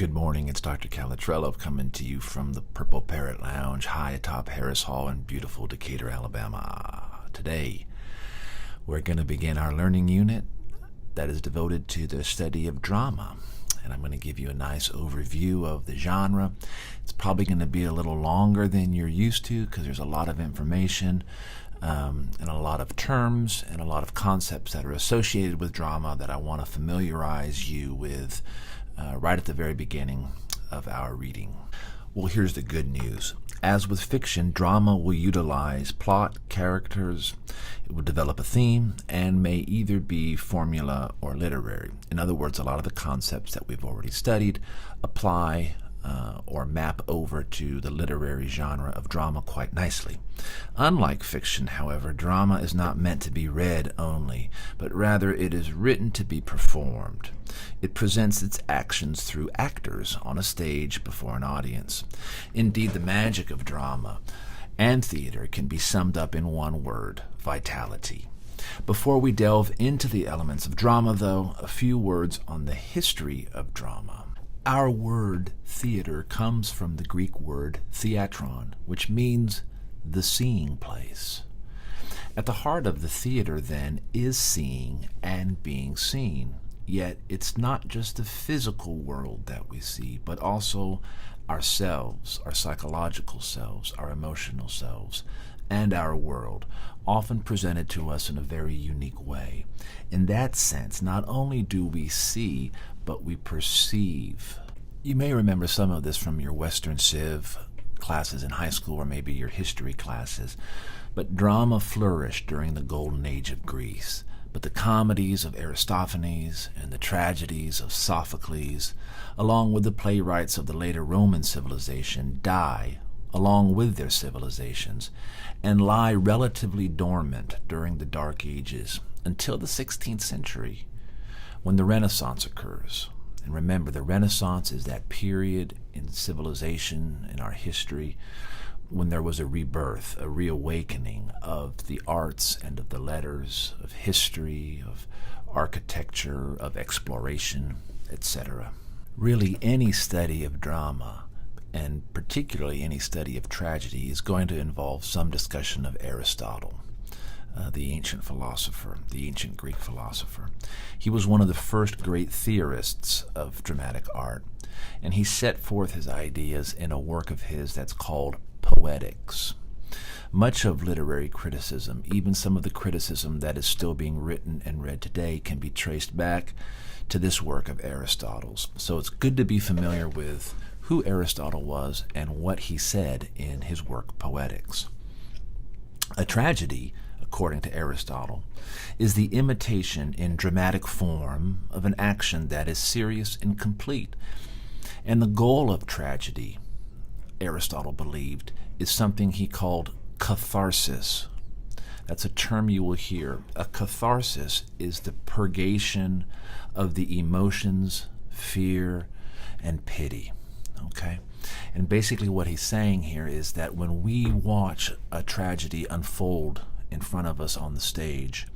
Good morning, it's Dr. Calatrello coming to you from the Purple Parrot Lounge high atop Harris Hall in beautiful Decatur, Alabama. Today, we're going to begin our learning unit that is devoted to the study of drama. And I'm going to give you a nice overview of the genre. It's probably going to be a little longer than you're used to because there's a lot of information and a lot of terms and a lot of concepts that are associated with drama that I want to familiarize you with right at the very beginning of our reading. Well, here's the good news. As with fiction, drama will utilize plot, characters, it will develop a theme, and may either be formula or literary. In other words, a lot of the concepts that we've already studied apply or map over to the literary genre of drama quite nicely. Unlike fiction, however, drama is not meant to be read only, but rather it is written to be performed. It presents its actions through actors on a stage before an audience. Indeed, the magic of drama and theater can be summed up in one word: vitality. Before we delve into the elements of drama, though, a few words on the history of drama. Our word theater comes from the Greek word theatron, which means the seeing place. At the heart of the theater, then, is seeing and being seen. Yet it's not just the physical world that we see, but also ourselves, our psychological selves, our emotional selves, and our world, often presented to us in a very unique way. In that sense, not only do we see, but we perceive. You may remember some of this from your Western Civ classes in high school or maybe your history classes, but drama flourished during the golden age of Greece. But the comedies of Aristophanes and the tragedies of Sophocles, along with the playwrights of the later Roman civilization, die along with their civilizations and lie relatively dormant during the Dark Ages until the 16th century, when the Renaissance occurs. And remember, the Renaissance is that period in civilization, in our history, when there was a rebirth, a reawakening of the arts and of the letters, of history, of architecture, of exploration, etc. Really, any study of drama, and particularly any study of tragedy, is going to involve some discussion of Aristotle, the ancient philosopher, the ancient Greek philosopher. He was one of the first great theorists of dramatic art, and he set forth his ideas in a work of his that's called Poetics. Much of literary criticism, even some of the criticism that is still being written and read today, can be traced back to this work of Aristotle's. So it's good to be familiar with who Aristotle was and what he said in his work Poetics. A tragedy, according to Aristotle, is the imitation in dramatic form of an action that is serious and complete. And the goal of tragedy, Aristotle believed, is something he called catharsis. That's a term you will hear. A catharsis is the purgation of the emotions, fear, and pity. Okay? And basically what he's saying here is that when we watch a tragedy unfold in front of us on the stage,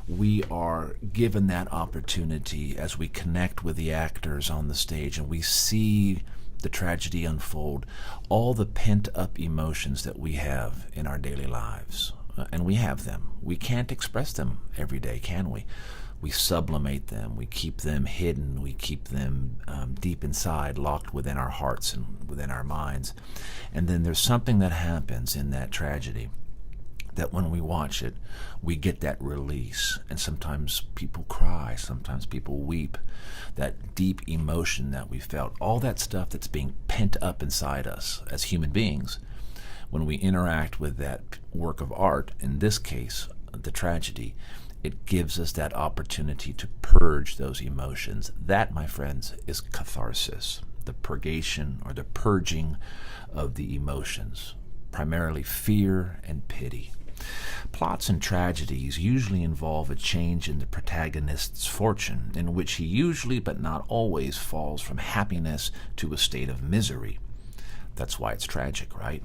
we are given that opportunity as we connect with the actors on the stage and we see the tragedy unfold, all the pent-up emotions that we have in our daily lives. And we have them. We can't express them every day, can we? We sublimate them. We keep them hidden. We keep them deep inside, locked within our hearts and within our minds. And then there's something that happens in that tragedy that when we watch it, we get that release. And sometimes people cry, sometimes people weep. That deep emotion that we felt, all that stuff that's being pent up inside us as human beings, when we interact with that work of art, in this case, the tragedy, it gives us that opportunity to purge those emotions. That, my friends, is catharsis, the purgation or the purging of the emotions, primarily fear and pity. Plots and tragedies usually involve a change in the protagonist's fortune, in which he usually, but not always, falls from happiness to a state of misery. That's why it's tragic, right?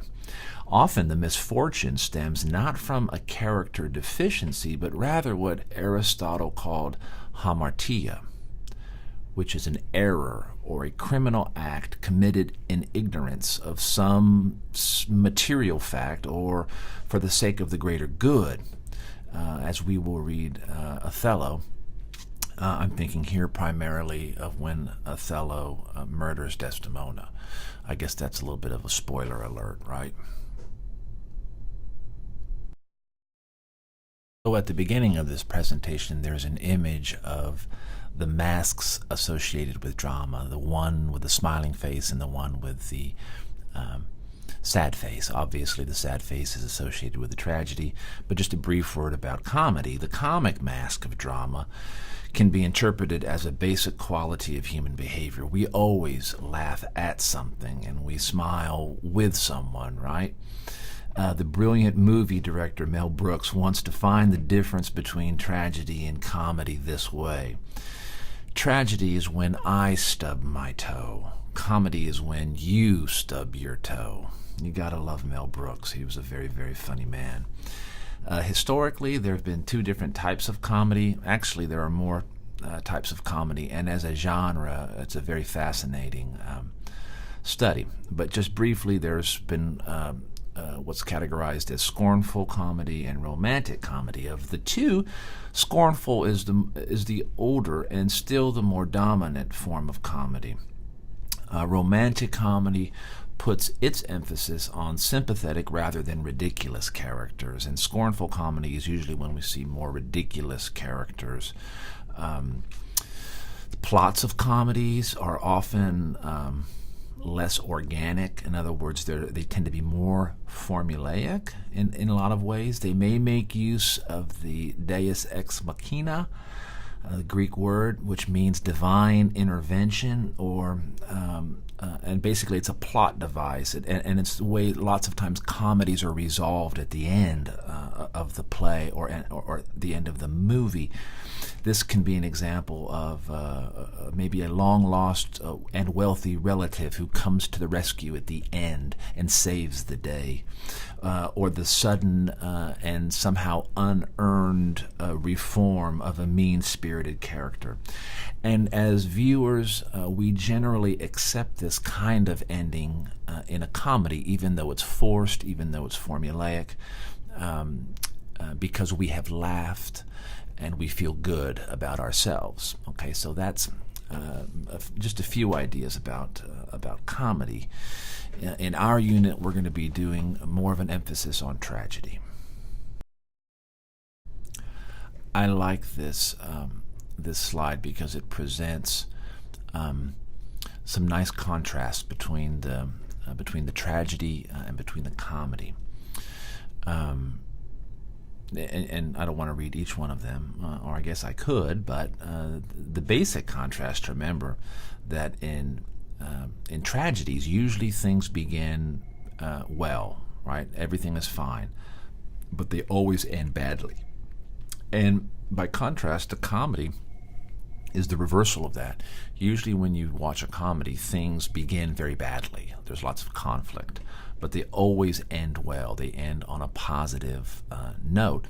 Often the misfortune stems not from a character deficiency, but rather what Aristotle called hamartia, which is an error or a criminal act committed in ignorance of some material fact or for the sake of the greater good. As we will read Othello, I'm thinking here primarily of when Othello murders Desdemona. I guess that's a little bit of a spoiler alert, right? So at the beginning of this presentation, there's an image of the masks associated with drama, the one with the smiling face and the one with the sad face. Obviously, the sad face is associated with the tragedy, but just a brief word about comedy. The comic mask of drama can be interpreted as a basic quality of human behavior. We always laugh at something and we smile with someone, right? The brilliant movie director Mel Brooks once defined the difference between tragedy and comedy this way. Tragedy is when I stub my toe. Comedy is when you stub your toe. You gotta love Mel Brooks. He was a very, very funny man. Historically, there have been two different types of comedy. Actually, there are more types of comedy, and as a genre, it's a very fascinating study. But just briefly, there's been what's categorized as scornful comedy and romantic comedy. Of the two, scornful is the older and still the more dominant form of comedy. Romantic comedy puts its emphasis on sympathetic rather than ridiculous characters, and scornful comedy is usually when we see more ridiculous characters. The plots of comedies are often less organic. In other words, they tend to be more formulaic in a lot of ways. They may make use of the deus ex machina, the Greek word, which means divine intervention, or and basically it's a plot device, and it's the way lots of times comedies are resolved at the end of the play or the end of the movie. This can be an example of maybe a long-lost and wealthy relative who comes to the rescue at the end and saves the day, or the sudden and somehow unearned reform of a mean-spirited character. And as viewers, we generally accept this kind of ending in a comedy, even though it's forced, even though it's formulaic, because we have laughed and we feel good about ourselves. Okay, so that's just a few ideas about comedy. In our unit, we're going to be doing more of an emphasis on tragedy. I like this slide because it presents some nice contrast between the tragedy and between the comedy. And I don't want to read each one of them, or I guess I could, but the basic contrast to remember that in tragedies, usually things begin well, right? Everything is fine, but they always end badly. And by contrast, the comedy is the reversal of that. Usually when you watch a comedy, things begin very badly. There's lots of conflict, but they always end well. They end on a positive note.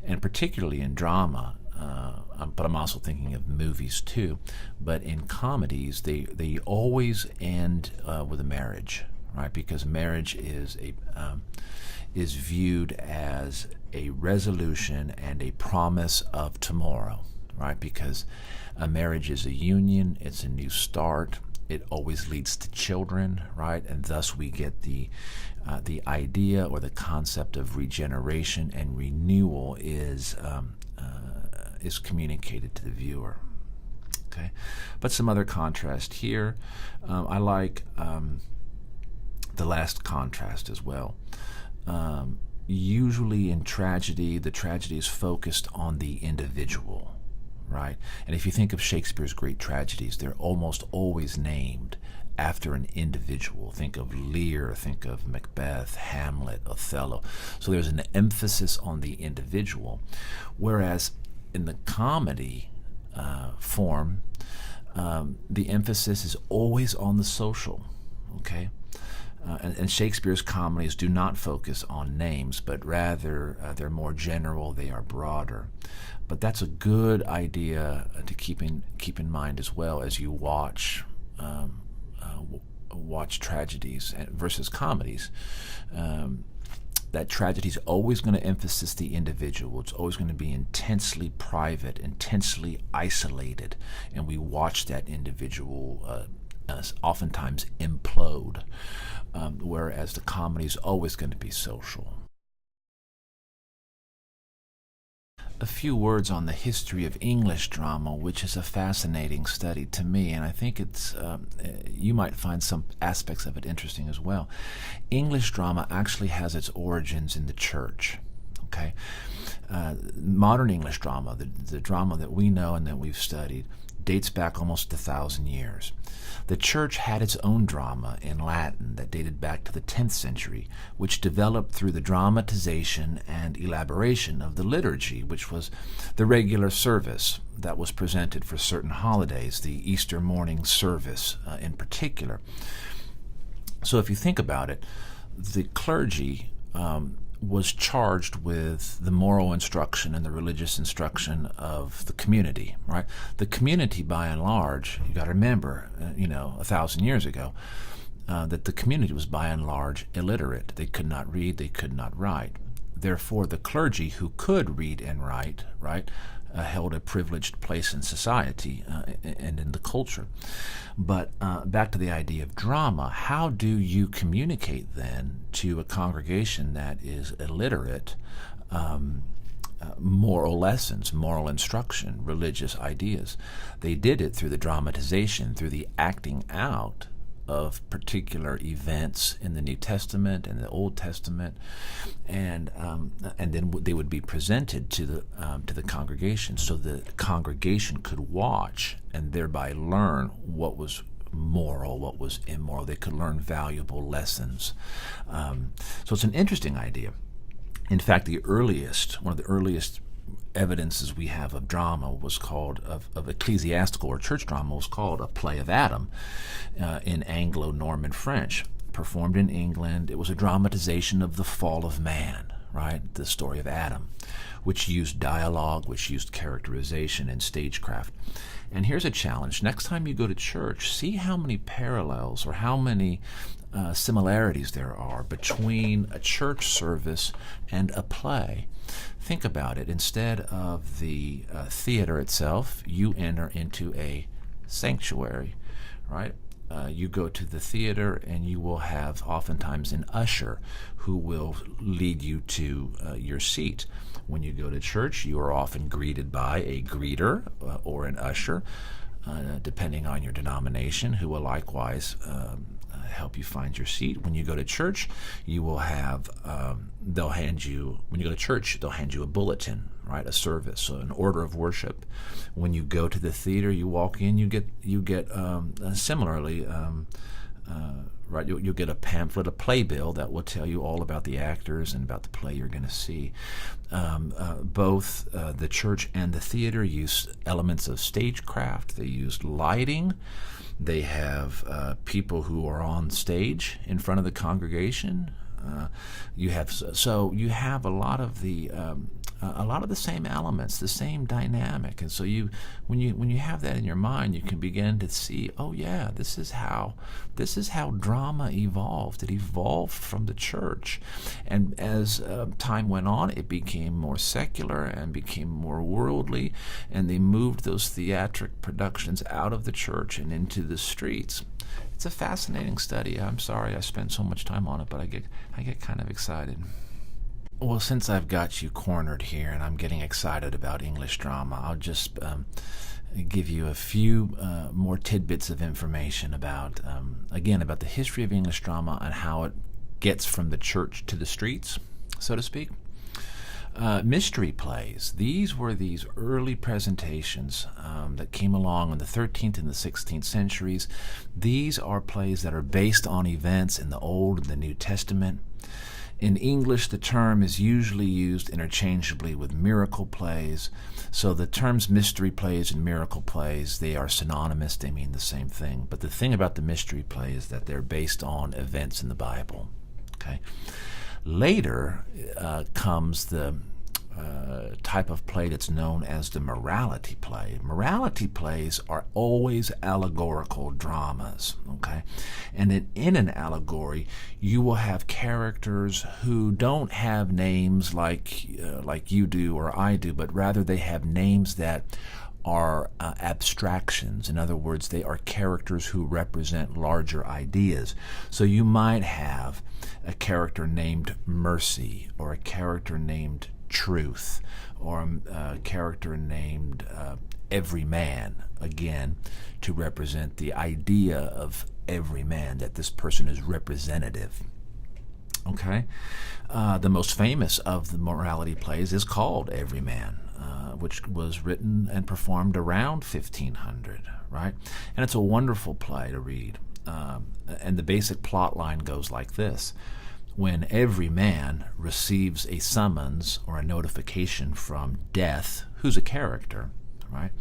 And particularly in drama, but I'm also thinking of movies too, but in comedies, they always end with a marriage, right? Because marriage is viewed as a resolution and a promise of tomorrow, right? Because a marriage is a union, it's a new start, it always leads to children, right? And thus we get the idea or the concept of regeneration and renewal is communicated to the viewer. Okay, but some other contrast here. I like the last contrast as well. Usually in tragedy, the tragedy is focused on the individual, right? And if you think of Shakespeare's great tragedies, they're almost always named after an individual. Think of Lear, think of Macbeth, Hamlet, Othello. So there's an emphasis on the individual, whereas in the comedy form, the emphasis is always on the social, okay? And Shakespeare's comedies do not focus on names, but rather they're more general, they are broader. But that's a good idea to keep in mind as well as you watch tragedies versus comedies. That tragedy is always going to emphasize the individual. It's always going to be intensely private, intensely isolated, and we watch that individual oftentimes implode, whereas the comedy is always going to be social. A few words on the history of English drama, which is a fascinating study to me, and I think it's you might find some aspects of it interesting as well. English drama actually has its origins in the church. Okay, modern English drama, the drama that we know and that we've studied, dates back almost 1,000 years. The church had its own drama in Latin that dated back to the 10th century, which developed through the dramatization and elaboration of the liturgy, which was the regular service that was presented for certain holidays, the Easter morning service in particular. So if you think about it, the clergy was charged with the moral instruction and the religious instruction of the community, right? The community, by and large, you got to remember, 1,000 years ago, that the community was by and large illiterate. They could not read, they could not write. Therefore, the clergy who could read and write, right, held a privileged place in society and in the culture. But back to the idea of drama, how do you communicate then to a congregation that is illiterate moral lessons, moral instruction, religious ideas? They did it through the dramatization, through the acting out of particular events in the New Testament and the Old Testament, and then they would be presented to the congregation, so the congregation could watch and thereby learn what was moral, what was immoral. They could learn valuable lessons. So it's an interesting idea. In fact, one of the earliest evidences we have of drama was called, of ecclesiastical or church drama, was called A Play of Adam in Anglo-Norman French, performed in England. It was a dramatization of the fall of man, right? The story of Adam, which used dialogue, which used characterization and stagecraft. And here's a challenge. Next time you go to church, see how many parallels or how many similarities there are between a church service and a play. Think about it. Instead of the theater itself, you enter into a sanctuary, right? You go to the theater and you will have oftentimes an usher who will lead you to your seat. When you go to church, you are often greeted by a greeter or an usher, depending on your denomination, who will likewise help you find your seat. When you go to church, you will have, they'll hand you a bulletin, right, a service, so an order of worship. When you go to the theater, you walk in, you get similarly, right, you'll get a pamphlet, a playbill that will tell you all about the actors and about the play you're going to see. Both the church and the theater use elements of stagecraft. They use lighting. They have people who are on stage in front of the congregation. You have a lot of the same elements, the same dynamic, and so when you have that in your mind, you can begin to see, oh yeah, this is how drama evolved. It evolved from the church, and as time went on, it became more secular and became more worldly, and they moved those theatric productions out of the church and into the streets. It's a fascinating study. I'm sorry I spent so much time on it, but I get kind of excited. Well, since I've got you cornered here and I'm getting excited about English drama, I'll just give you a few more tidbits of information about the history of English drama and how it gets from the church to the streets, so to speak. Mystery plays. These were these early presentations that came along in the 13th and the 16th centuries. These are plays that are based on events in the Old and the New Testament. In English, the term is usually used interchangeably with miracle plays. So the terms mystery plays and miracle plays, they are synonymous. They mean the same thing. But the thing about the mystery play is that they're based on events in the Bible. Okay. Later comes the type of play that's known as the morality play. Morality plays are always allegorical dramas, okay? And in an allegory, you will have characters who don't have names like you do or I do, but rather they have names that are abstractions. In other words, they are characters who represent larger ideas. So you might have a character named Mercy, or a character named Truth, or a character named Every Man, again, to represent the idea of every man, that this person is representative. Okay? The most famous of the morality plays is called Every Man, which was written and performed around 1500, right? And it's a wonderful play to read. And the basic plot line goes like this. When every man receives a summons or a notification from Death, who's a character, right?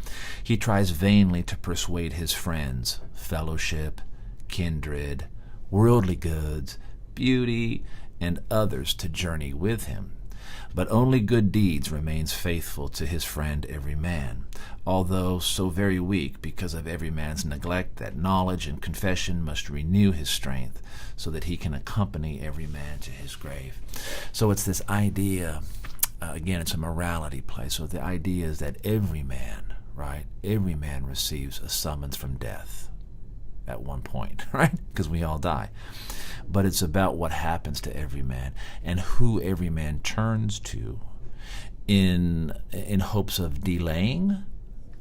He tries vainly to persuade his friends, fellowship, kindred, worldly goods, beauty, and others to journey with him. But only good deeds remains faithful to his friend every man, although so very weak because of every man's neglect that knowledge and confession must renew his strength, so that he can accompany every man to his grave. So it's this idea, again, it's a morality play. So the idea is that every man, right, every man receives a summons from Death at one point, right? Because we all die. But it's about what happens to every man and who every man turns to in hopes of delaying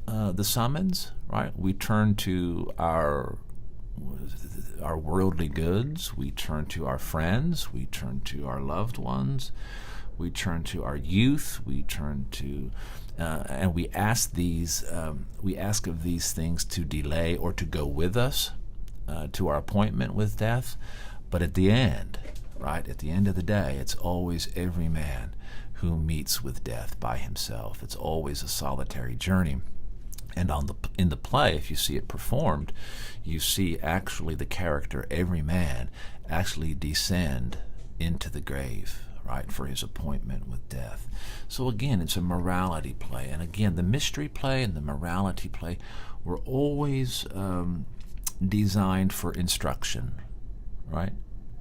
the summons, right? We turn to our worldly goods, we turn to our friends, we turn to our loved ones, we turn to our youth, we turn to and we ask of these things to delay or to go with us to our appointment with Death. But at the end, right, at the end of the day, it's always every man who meets with Death by himself. It's always a solitary journey. And in the play, if you see it performed, you see actually the character, every man, actually descend into the grave, right, for his appointment with Death. So again, it's a morality play. And again, the mystery play and the morality play were always designed for instruction, right?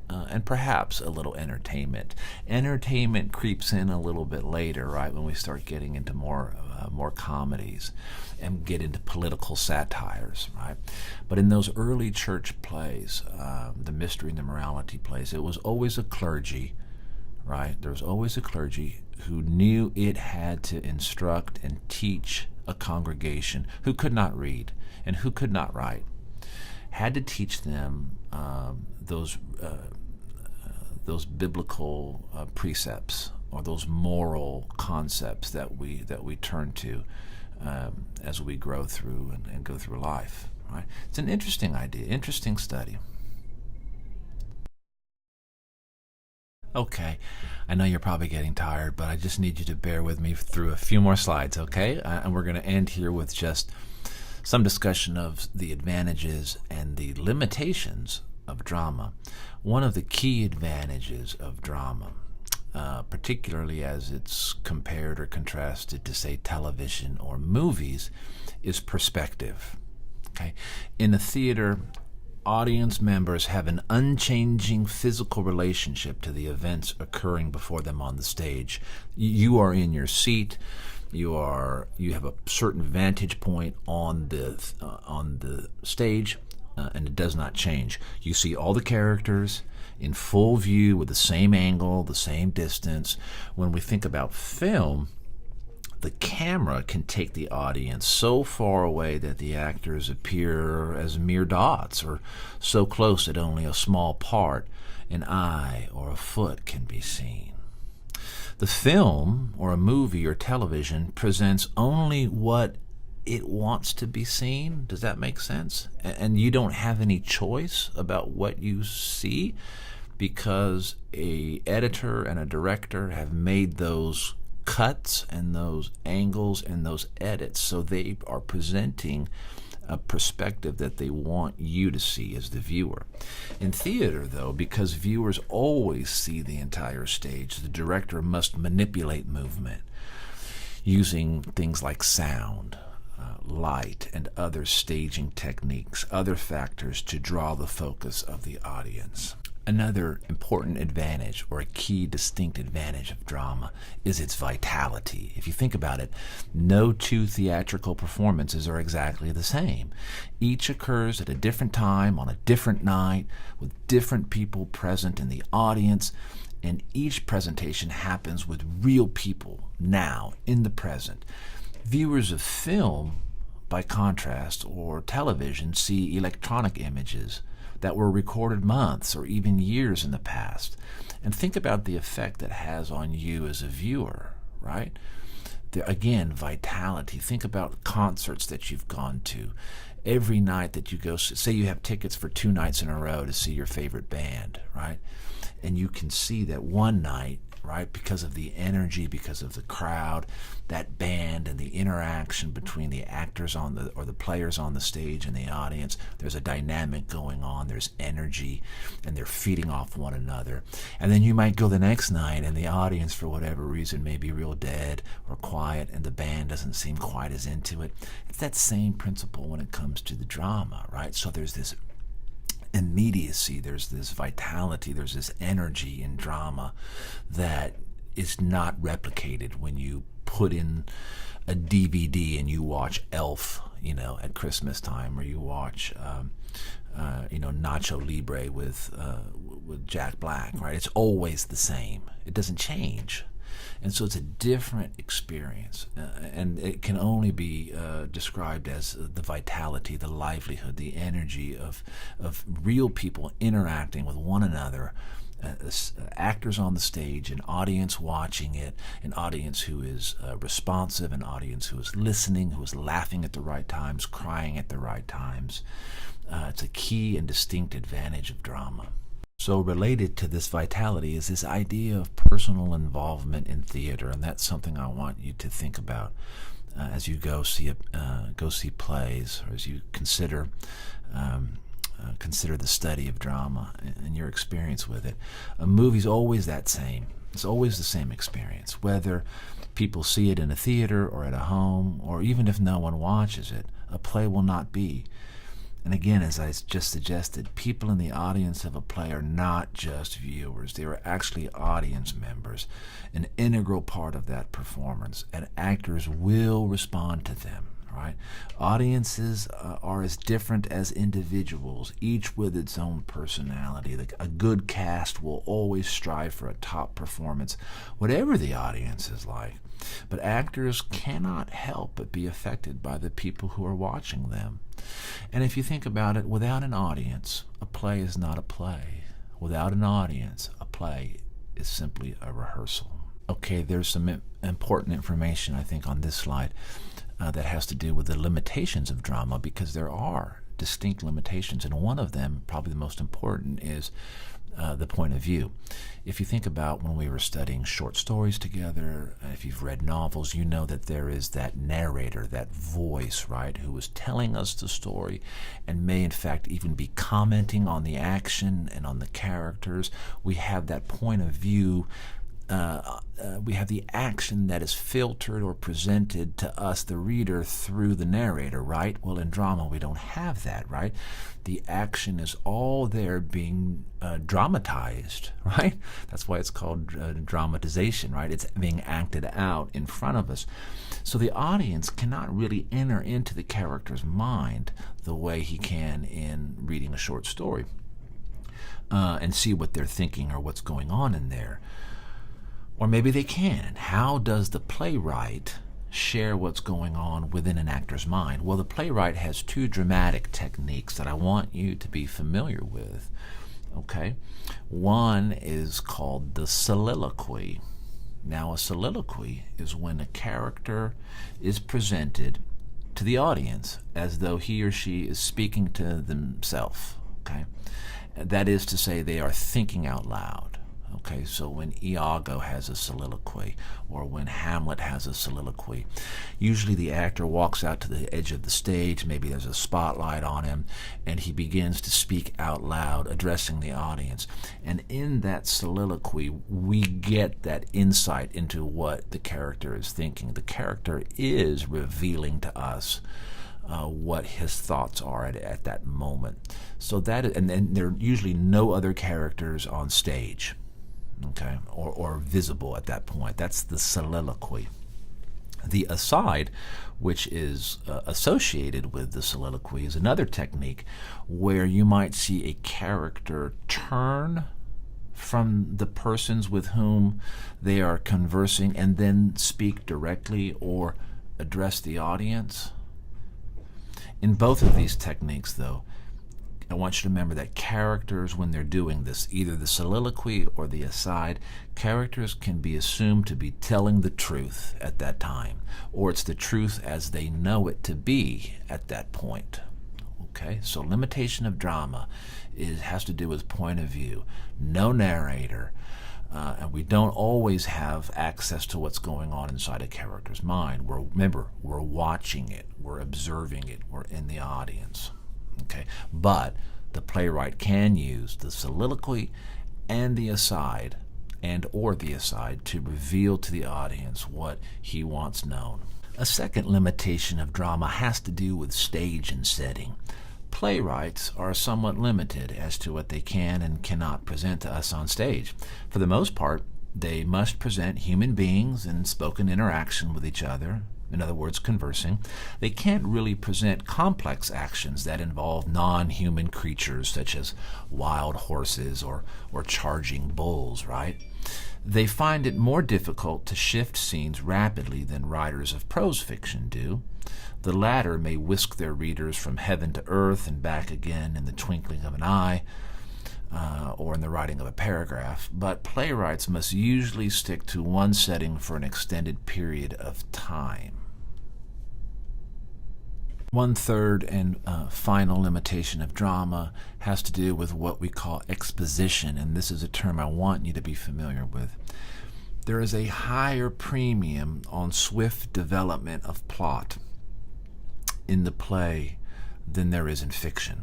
And perhaps a little entertainment. Entertainment creeps in a little bit later, right, when we start getting into more comedies and get into political satires, right? But in those early church plays, the mystery and the morality plays, it was always a clergy, right? There was always a clergy who knew it had to instruct and teach a congregation who could not read and who could not write, had to teach them those biblical precepts, or those moral concepts that we turn to as we grow through and go through life. Right? It's an interesting idea, interesting study. Okay, I know you're probably getting tired, but I just need you to bear with me through a few more slides, okay? And we're going to end here with just some discussion of the advantages and the limitations of drama. One of the key advantages of drama, particularly as it's compared or contrasted to, say, television or movies, is perspective. Okay, in a theater, audience members have an unchanging physical relationship to the events occurring before them on the stage. You are in your seat. You have a certain vantage point on the stage, and it does not change. You see all the characters in full view with the same angle, the same distance. When we think about film, the camera can take the audience so far away that the actors appear as mere dots, or so close that only a small part, an eye or a foot, can be seen. The film, or a movie or television, presents only what it wants to be seen. Does that make sense? And you don't have any choice about what you see. because a editor and a director have made those cuts and those angles and those edits, so they are presenting a perspective that they want you to see as the viewer. In theater, though, because viewers always see the entire stage, the director must manipulate movement using things like sound, light, and other staging techniques, other factors to draw the focus of the audience. Another important advantage, or a key distinct advantage of drama, is its vitality. If you think about it, no two theatrical performances are exactly the same. Each occurs at a different time, on a different night, with different people present in the audience, and each presentation happens with real people now, in the present. Viewers of film, by contrast, or television, see electronic images that were recorded months or even years in the past. And think about the effect that has on you as a viewer, right? Again, vitality. Think about concerts that you've gone to. Every night that you go, say you have tickets for 2 nights in a row to see your favorite band, right? And you can see that one night, right, because of the energy, because of the crowd, that band and the interaction between the actors or the players on the stage and the audience, there's a dynamic going on, there's energy, and they're feeding off one another. And then you might go the next night and the audience, for whatever reason, may be real dead or quiet, and the band doesn't seem quite as into it. It's that same principle when it comes to the drama, right? So there's this immediacy, there's this vitality, there's this energy in drama that is not replicated when you put in a DVD and you watch Elf, at Christmas time, or you watch, Nacho Libre with Jack Black, right? It's always the same. It doesn't change. And so it's a different experience, and it can only be described as the vitality, the livelihood, the energy of real people interacting with one another, actors on the stage, an audience watching it, an audience who is responsive, an audience who is listening, who is laughing at the right times, crying at the right times. It's a key and distinct advantage of drama. So related to this vitality is this idea of personal involvement in theater, and that's something I want you to think about as you go see plays, or as you consider the study of drama and your experience with it. A movie's always that same. It's always the same experience, whether people see it in a theater or at a home, or even if no one watches it. A play will not be. And again, as I just suggested, people in the audience of a play are not just viewers. They are actually audience members, an integral part of that performance, and actors will respond to them, right? Audiences are as different as individuals, each with its own personality. A good cast will always strive for a top performance, whatever the audience is like. But actors cannot help but be affected by the people who are watching them. And if you think about it, without an audience, a play is not a play. Without an audience, a play is simply a rehearsal. Okay, there's some important information, I think, on this slide that has to do with the limitations of drama, because there are distinct limitations, and one of them, probably the most important, is the point of view. If you think about when we were studying short stories together, if you've read novels, you know that there is that narrator, that voice, right, who is telling us the story and may in fact even be commenting on the action and on the characters. We have that point of view. We have the action that is filtered or presented to us, the reader, through the narrator, right? Well, in drama, we don't have that, right? The action is all there being dramatized, right? That's why it's called dramatization, right? It's being acted out in front of us. So the audience cannot really enter into the character's mind the way he can in reading a short story and see what they're thinking or what's going on in there. Or maybe they can. How does the playwright share what's going on within an actor's mind? Well, the playwright has 2 dramatic techniques that I want you to be familiar with. Okay? One is called the soliloquy. Now, a soliloquy is when a character is presented to the audience as though he or she is speaking to themselves. Okay? That is to say, they are thinking out loud. Okay, so when Iago has a soliloquy, or when Hamlet has a soliloquy, usually the actor walks out to the edge of the stage, maybe there's a spotlight on him, and he begins to speak out loud, addressing the audience. And in that soliloquy, we get that insight into what the character is thinking. The character is revealing to us what his thoughts are at that moment. So that is, and then there are usually no other characters on stage, okay, or visible at that point. That's the soliloquy. The aside, which is associated with the soliloquy, is another technique where you might see a character turn from the persons with whom they are conversing and then speak directly or address the audience. In both of these techniques, though, I want you to remember that characters, when they're doing this, either the soliloquy or the aside, characters can be assumed to be telling the truth at that time, or it's the truth as they know it to be at that point. Okay, so limitation of drama has to do with point of view. No narrator, and we don't always have access to what's going on inside a character's mind. Remember, we're watching it, we're observing it, we're in the audience. Okay, but the playwright can use the soliloquy and the aside or the aside to reveal to the audience what he wants known. A second limitation of drama has to do with stage and setting. Playwrights are somewhat limited as to what they can and cannot present to us on stage. For the most part, they must present human beings in spoken interaction with each other. In other words, conversing. They can't really present complex actions that involve non-human creatures such as wild horses or charging bulls, right? They find it more difficult to shift scenes rapidly than writers of prose fiction do. The latter may whisk their readers from heaven to earth and back again in the twinkling of an eye, or in the writing of a paragraph, but playwrights must usually stick to one setting for an extended period of time. One third and final limitation of drama has to do with what we call exposition, and this is a term I want you to be familiar with. There is a higher premium on swift development of plot in the play than there is in fiction.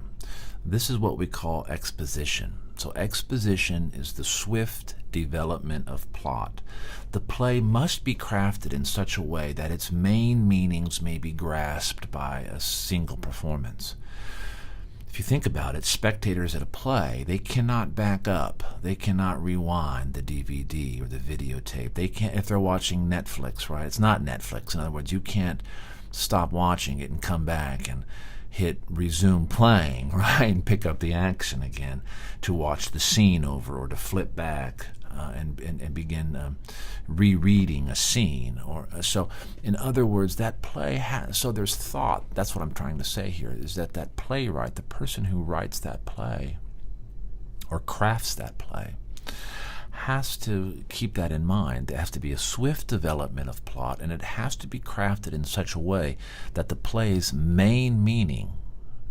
This is what we call exposition. So exposition is the swift development of plot. The play must be crafted in such a way that its main meanings may be grasped by a single performance. If you think about it, spectators at a play, they cannot back up. They cannot rewind the DVD or the videotape. They can't, if they're watching Netflix, right? It's not Netflix. In other words, you can't stop watching it and come back and hit resume playing, right, and pick up the action again to watch the scene over or to flip back and begin rereading a scene. So in other words, that play has, so there's thought. That's what I'm trying to say here, is that playwright, the person who writes that play or crafts that play, has to keep that in mind. There has to be a swift development of plot, and it has to be crafted in such a way that the play's main meaning,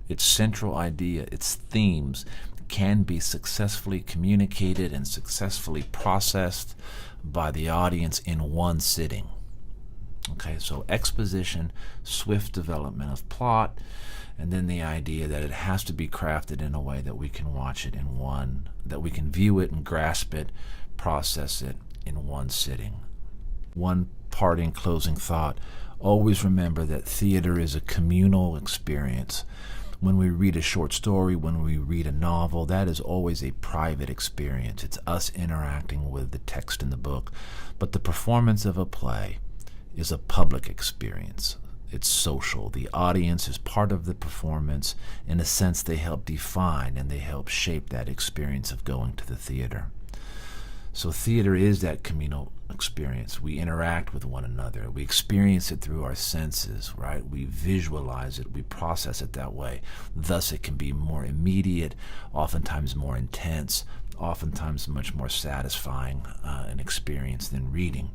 its central idea, its themes, can be successfully communicated and successfully processed by the audience in one sitting. Okay, so exposition, swift development of plot, and then the idea that it has to be crafted in a way that we can watch it in one, that we can view it and grasp it, process it in one sitting. One parting closing thought: always remember that theater is a communal experience. When we read a short story, when we read a novel, that is always a private experience. It's us interacting with the text in the book. But the performance of a play is a public experience. It's social. The audience is part of the performance. In a sense, they help define and they help shape that experience of going to the theater. So theater is that communal experience. We interact with one another. We experience it through our senses, right? We visualize it. We process it that way. Thus, it can be more immediate, oftentimes more intense, oftentimes much more satisfying an experience than reading.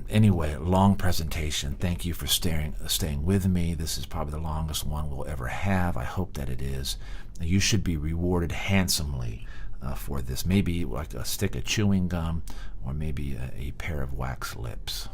Anyway, long presentation. Thank you for staying with me. This is probably the longest one we'll ever have. I hope that it is. You should be rewarded handsomely for this. Maybe like a stick of chewing gum or maybe a pair of wax lips.